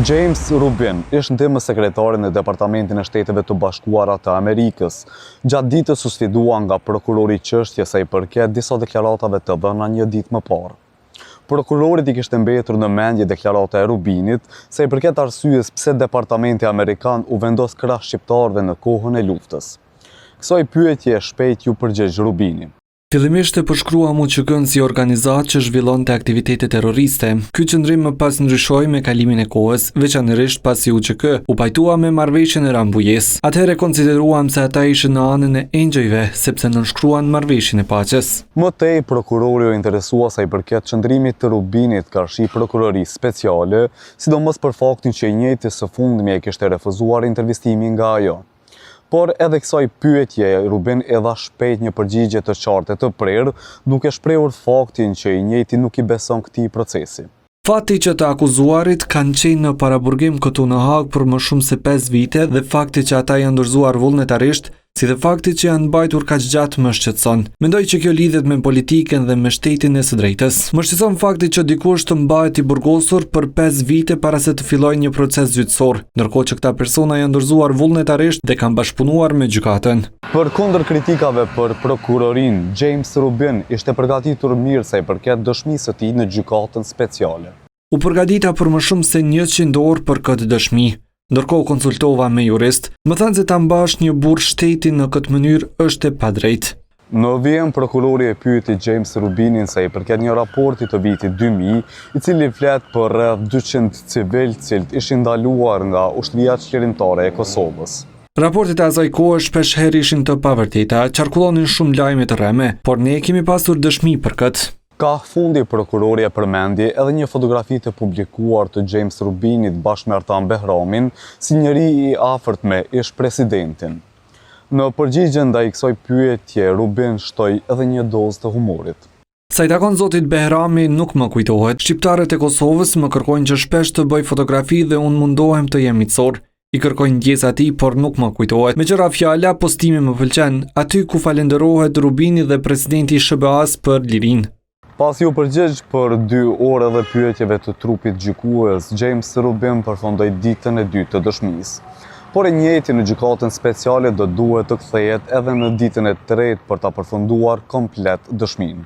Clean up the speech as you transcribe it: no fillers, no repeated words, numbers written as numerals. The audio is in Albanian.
James Rubin ishte ndihmë sekretari në Departamentin e Shteteve të Bashkuara të Amerikës. Gjatë ditës u sfidua nga prokurori çështje sa i përket disa deklaratave të dhëna një ditë më parë. Prokurorit i kishte mbetur në mendje deklarata e Rubinit sa i përket arsyes pse Departamenti Amerikan u vendos krah shqiptarëve në kohën e luftës. Kësaj pyetje shpejt ju përgjigj Rubini. Fillimisht e përshkrua UÇK-n si organizatë që zhvillonte aktivitete terroriste. Ky qëndrim më pas ndryshoi me kalimin e kohës, veçanërisht pasi UÇK u pajtua me marrëveshjen e Rambujës. Atëherë konsideruam se ata ishin në anën e engjëjve, sepse nënshkruan marrëveshjen e paqes. Më tej prokurori u interesua sa i përket qëndrimit të Rubinit karshi prokurorisë speciale, sidomos për faktin që i njëjti së fundmi e kishte refuzuar intervistimin nga ajo. Por edhe kësaj pyetje Rubin e dha shpejt një përgjigje të qartë të prerë, duke shprehur faktin që i njëjti nuk i beson këtij procesi. Fati që të akuzuarit kanë qenë në paraburgim këtu në Hag për më shumë se 5 vite dhe fakti që ata janë dorëzuar vullnetarisht, si dhe fakti që janë mbajtur kaq gjatë më shqetëson. Mendoj që kjo lidhet me politikën dhe me shtetin e së drejtës. Më shqetëson fakti që dikush të mbahet i burgosur për 5 vite para se të fillojë një proces gjyqësor, ndërkohë që këta persona janë dorëzuar vullnetarisht dhe kanë bashkëpunuar me gjykatën. Përkundër kritikave për prokurorin, James Rubin ishte përgatitur mirë sa i përket dëshmisë së tij në gjykatën speciale. U përgatita për më shumë se 100 orë për këtë dëshmi. Ndërkohë konsultova me jurist, më thanë se ta mbash një burr shtetin në këtë mënyrë është e padrejtë. Në vijim, prokurori e pyeti James Rubinin sa i përket një raporti të vitit 2000, i cili flet për rreth 200 civil cilët ishin ndaluar nga ushtria çlirimtare e Kosovës. Raportet e asaj kohe shpesh herë ishin të pavërteta, qarkullonin shumë lajme të rreme, por ne kemi pasur dëshmi për këtë. Ka fundi prokurori e përmendi edhe një fotografi të publikuar të James Rubinit bashkë me Artan Behramin si njëri i afërt me ish-presidentin. Në përgjigjen ndaj kësaj pyetje, Rubin shtoi edhe një dozë të humorit. Sa i takon zotit Behrami nuk më kujtohet. Shqiptarët e Kosovës më kërkojnë që shpesh të bëj fotografi dhe unë mundohem të jem miqësor. I kërkojnë ndjesë ati, por nuk më kujtohet. Me qëra fjala, postimi më pëlqen, aty ku falenderohet Rubini dhe presidenti SBA-s për lirinë. Pasi u përgjigj për 2 orë dhe pyetjeve të trupit gjykues, James Rubin përfundoi ditën e dytë të dëshmisë. Por e njëjti në gjykatën speciale do duhet të kthehet edhe në ditën e tretë për ta përfunduar komplet dëshminë.